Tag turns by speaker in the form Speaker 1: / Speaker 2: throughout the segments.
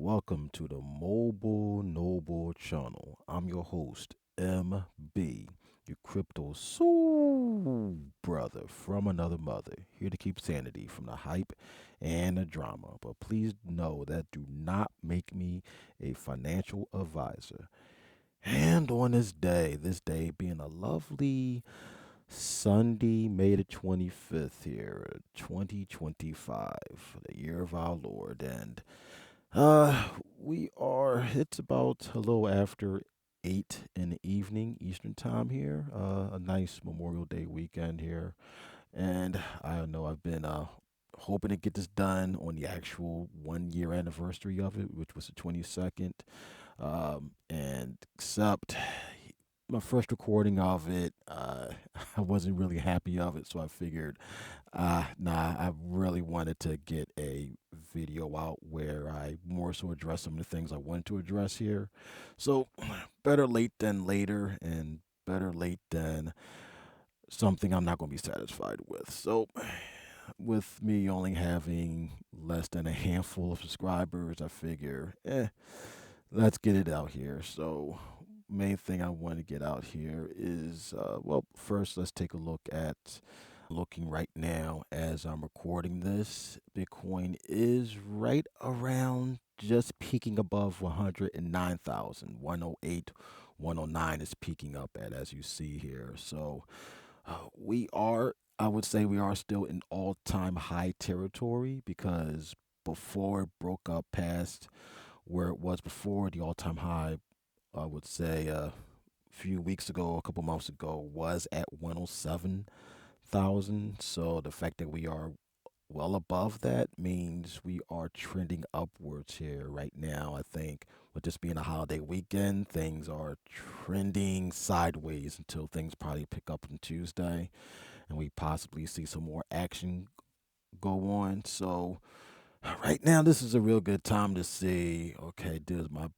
Speaker 1: welcome to the Mobile Noble channel. I'm your host, MB, your crypto soul brother from another mother, here to keep sanity from the hype and the drama. But please know that do not make me a financial advisor. And on this day being a lovely Sunday, May the 25th here, 2025, the year of our Lord. And uh, it's about a little after 8 in the evening, Eastern time here. A nice Memorial Day weekend here. And I don't know, I've been hoping to get this done on the actual 1 year anniversary of it, which was the 22nd. And except my first recording of it, I wasn't really happy of it, so I figured, nah, I really wanted to get a video out where I more so address some of the things I wanted to address here. So, better late than later, and better late than something I'm not going to be satisfied with. So, with me only having less than a handful of subscribers, I figure, let's get it out here. So, main thing I want to get out here is, well, first let's take a look at looking right now as I'm recording this. Bitcoin is right around just peaking above 109,000. 108, 109 is peaking up at, as you see here. So I would say we are still in all time high territory because before it broke up past where it was before the all time high, I would say a few weeks ago, a couple months ago, was at 107,000. So the fact that we are well above that means we are trending upwards here right now. I think with this being a holiday weekend, things are trending sideways until things probably pick up on Tuesday and we possibly see some more action go on. So right now, this is a real good time to see, okay, does my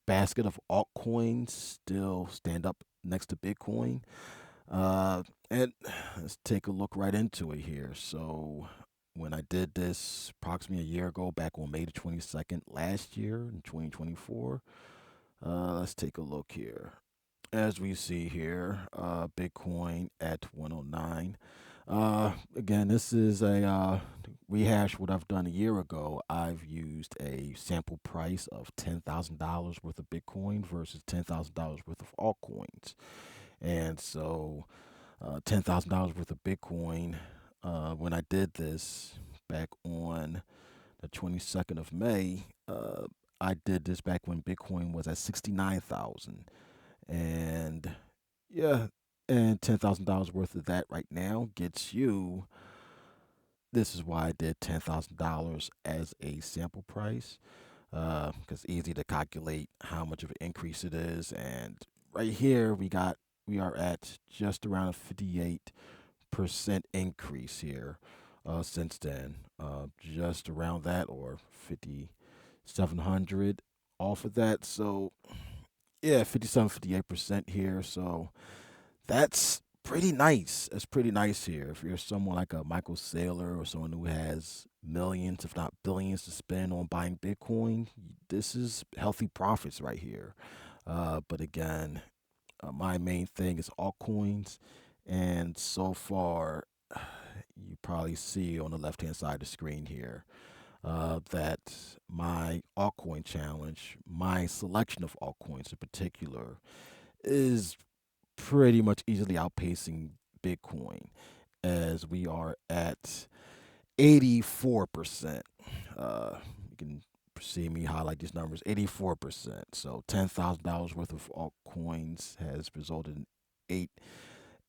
Speaker 1: basket of altcoins still stand up next to Bitcoin? And let's take a look right into it here. So, when I did this approximately a year ago, back on May the 22nd last year in 2024, let's take a look here. As we see here, Bitcoin at 109. Again, this is a rehash what I've done a year ago. I've used a sample price of $10,000 worth of Bitcoin versus $10,000 worth of altcoins. And so, $10,000 worth of Bitcoin, when I did this back on the 22nd of May, I did this back when Bitcoin was at 69,000. And yeah, and $10,000 worth of that right now gets you. This is why I did $10,000 as a sample price, because easy to calculate how much of an increase it is. And right here we are at just around a 58% increase here since then. Just around that, or 5,700 off of that. So yeah, 57, 58% here. So that's pretty nice. That's pretty nice here. If you're someone like a Michael Saylor or someone who has millions, if not billions, to spend on buying Bitcoin, this is healthy profits right here. But again, my main thing is altcoins. And so far, you probably see on the left hand side of the screen here that my altcoin challenge, my selection of altcoins in particular, is pretty much easily outpacing Bitcoin as we are at 84%. You can see me highlight these numbers, 84%. So $10,000 worth of altcoins has resulted in eight.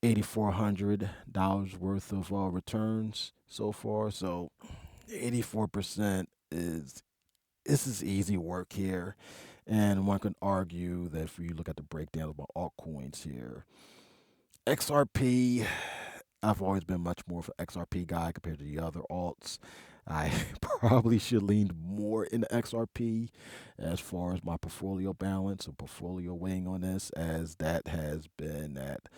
Speaker 1: $8,400 worth of returns so far. So 84% is this is easy work here. And one can argue that if you look at the breakdown of my altcoins here, XRP, I've always been much more of an XRP guy compared to the other alts. I probably should lean more into XRP as far as my portfolio balance or portfolio weighing on this, as that has been at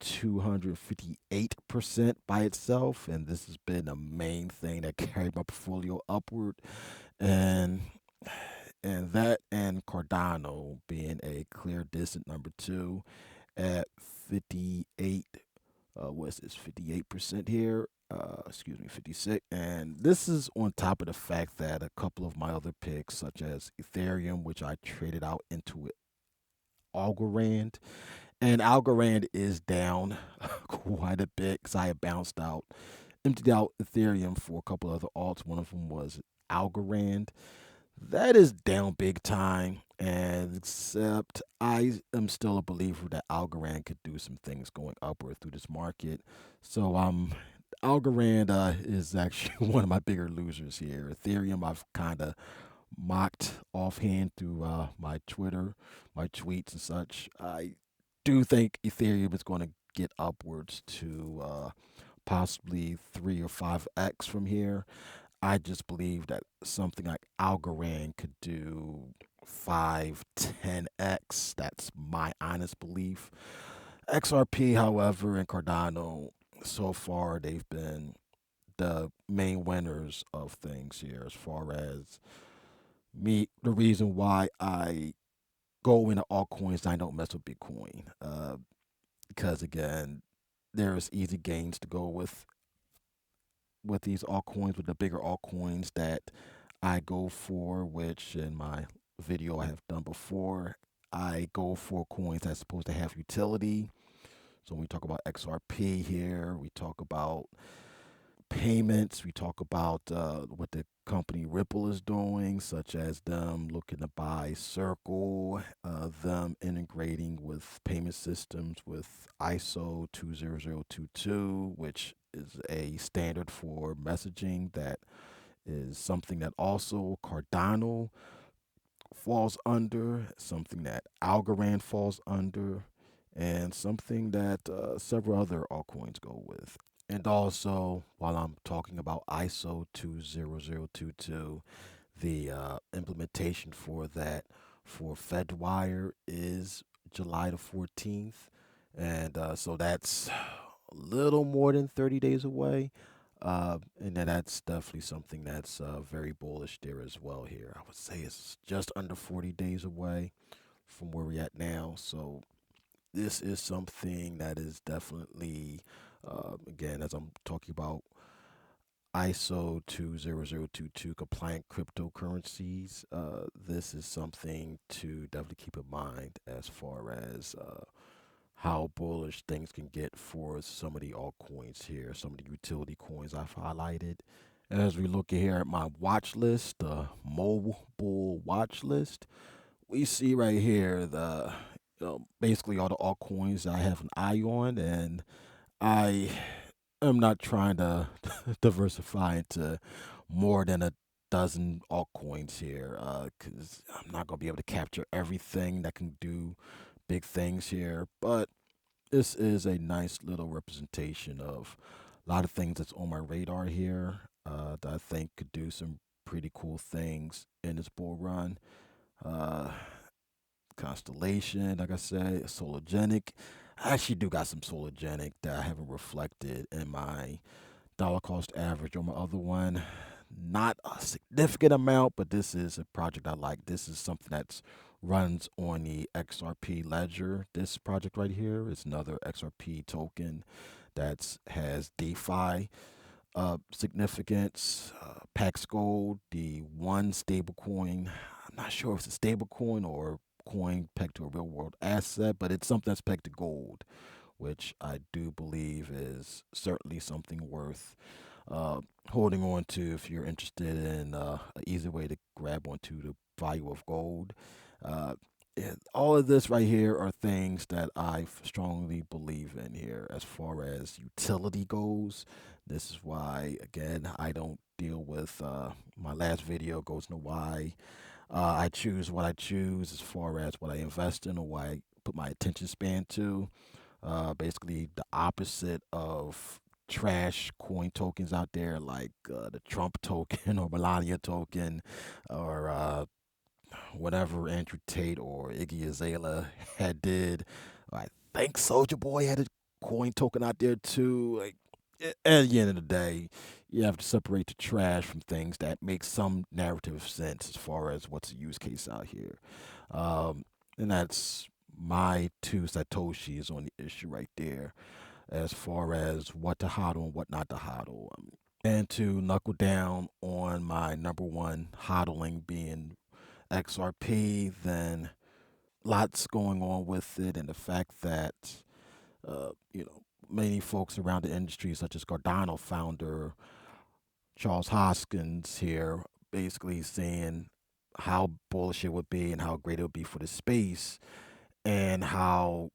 Speaker 1: 258% by itself. And this has been the main thing that carried my portfolio upward. And And that and Cardano being a clear distant number two at 58. What's this? 58% here. Excuse me, 56. And this is on top of the fact that a couple of my other picks, such as Ethereum, which I traded out into Algorand, and Algorand is down quite a bit because I had bounced out, emptied out Ethereum for a couple other alts. One of them was Algorand. That is down big time. And except I am still a believer that Algorand could do some things going upward through this market. So Algorand is actually one of my bigger losers here. Ethereum, I've kind of mocked offhand through my Twitter, my tweets and such. I do think Ethereum is going to get upwards to possibly 3 or 5x from here. I just believe that something like Algorand could do 5, 10x. That's my honest belief. XRP, however, and Cardano, so far they've been the main winners of things here as far as me. The reason why I go into altcoins, I don't mess with Bitcoin. Because again, there's easy gains to go with these altcoins, with the bigger altcoins that I go for, which in my video I have done before, I go for coins that's supposed to have utility. So when we talk about XRP here, we talk about payments, we talk about what the company Ripple is doing, such as them looking to buy Circle, them integrating with payment systems with ISO 20022, which is a standard for messaging that is something that also Cardano falls under, something that Algorand falls under, and something that several other altcoins go with. And also, while I'm talking about ISO 20022, the implementation for that for FedWire is July the 14th. And so that's a little more than 30 days away. And then that's definitely something that's very bullish there as well here. I would say it's just under 40 days away from where we're at now. So this is something that is definitely, again, as I'm talking about ISO 20022 compliant cryptocurrencies, this is something to definitely keep in mind as far as how bullish things can get for some of the altcoins here, some of the utility coins I've highlighted. As we look here at my watch list, the mobile watch list, we see right here the basically all the altcoins I have an eye on, and I am not trying to diversify into more than a dozen altcoins here because I'm not going to be able to capture everything that can do big things here. But this is a nice little representation of a lot of things that's on my radar here that I think could do some pretty cool things in this bull run. Uh, Constellation, like I said, Sologenic. I actually do got some Sologenic that I haven't reflected in my dollar cost average on my other one. Not a significant amount, but this is a project I like. This is something that runs on the XRP ledger. This project right here is another XRP token that has DeFi significance. Pax Gold, the one stable coin. I'm not sure if it's a stable coin or coin pegged to a real world asset, but it's something that's pegged to gold, which I do believe is certainly something worth holding on to if you're interested in an easy way to grab onto the value of gold. Uh, and all of this right here are things that I strongly believe in here as far as utility goes. This is why, again, I don't deal with my last video goes into why I choose what I choose as far as what I invest in or why I put my attention span to. Basically, the opposite of trash coin tokens out there like the Trump token or Melania token or whatever Andrew Tate or Iggy Azalea had did. I think Soldier Boy had a coin token out there too. Like at the end of the day, you have to separate the trash from things that make some narrative sense as far as what's the use case out here. Um, and that's my two satoshis on the issue right there, as far as what to hodl and what not to hodl. And to knuckle down on my number one hodling being XRP, then lots going on with it, and the fact that many folks around the industry, such as Cardano founder Charles Hoskins here, basically saying how bullish it would be and how great it would be for the space, and how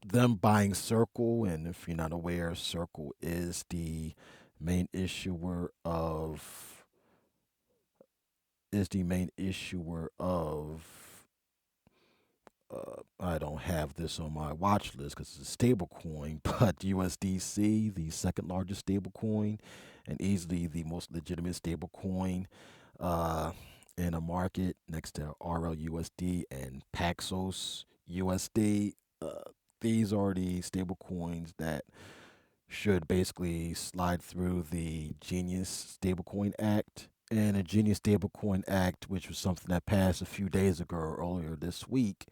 Speaker 1: them buying Circle, and if you're not aware, Circle is the main issuer of I don't have this on my watch list because it's a stable coin, but USDC, the second largest stable coin, and easily the most legitimate stable coin in a market next to RLUSD and Paxos USD. These are the stable coins that should basically slide through the Genius Stablecoin Act. And the Genius Stablecoin Act, which was something that passed a few days ago, earlier this week,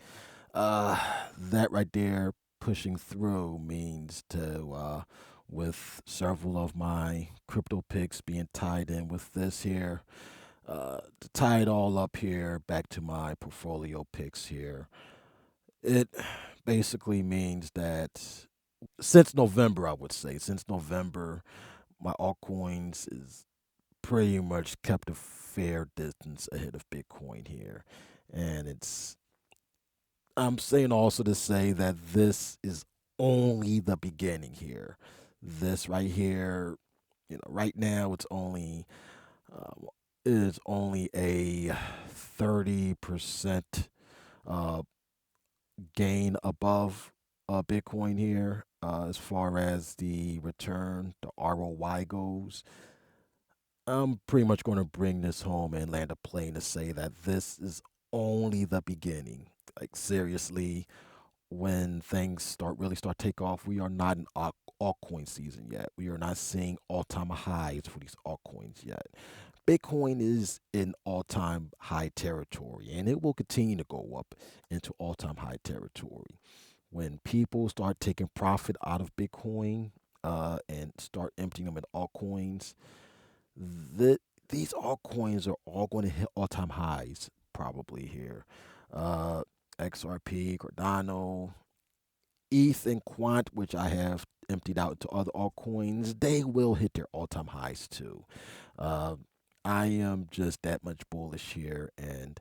Speaker 1: uh, that right there pushing through means with several of my crypto picks being tied in with this here, to tie it all up here back to my portfolio picks here, it basically means that since November, I would say, since November, my altcoins is pretty much kept a fair distance ahead of Bitcoin here. And I'm saying also to say that this is only the beginning here. This right here, right now uh, it's only a 30% uh, gain above Bitcoin here, as far as the return, the ROI goes. I'm pretty much going to bring this home and land a plane to say that this is only the beginning. Like, seriously, when things start take off, we are not in altcoin season yet. We are not seeing all-time highs for these altcoins yet. Bitcoin is in all-time high territory, and it will continue to go up into all-time high territory. When people start taking profit out of Bitcoin and start emptying them in altcoins, the, these altcoins are all going to hit all-time highs probably here. Uh, XRP, Cardano, ETH, and Quant, which I have emptied out to other altcoins, they will hit their all-time highs too. Uh, I am just that much bullish here, and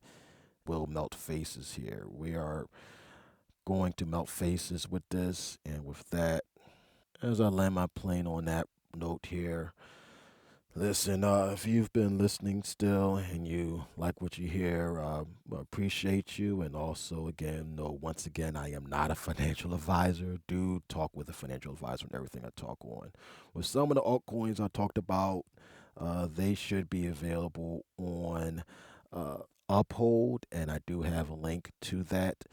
Speaker 1: will melt faces here. We are going to melt faces with this, and with that, as I land my plane on that note here, listen, if you've been listening still and you like what you hear, I appreciate you. And also, again, no, once again, I am not a financial advisor. Do talk with a financial advisor on everything I talk on. With some of the altcoins I talked about, they should be available on Uphold, and I do have a link to that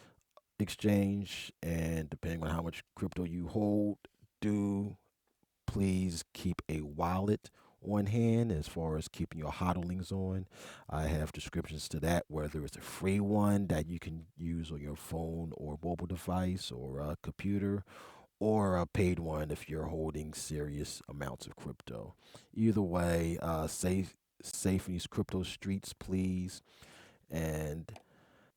Speaker 1: exchange. And depending on how much crypto you hold, do please keep a wallet on hand as far as keeping your hodlings on. I have descriptions to that, whether it's a free one that you can use on your phone or mobile device or a computer, or a paid one if you're holding serious amounts of crypto. Either way, safe in these crypto streets, please. And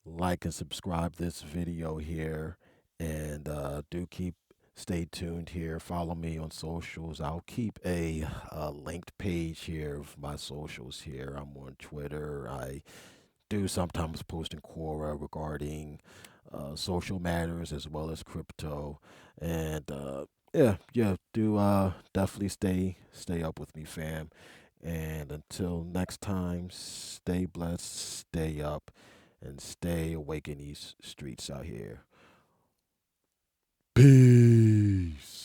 Speaker 1: like and subscribe this video here, and do keep stay tuned here. Follow me on socials. I'll keep a linked page here of my socials here. I'm on Twitter. I do sometimes post in Quora regarding social matters as well as crypto. And yeah, do definitely stay up with me, fam. And until next time, stay blessed, stay up, and stay awake in these streets out here. Peace.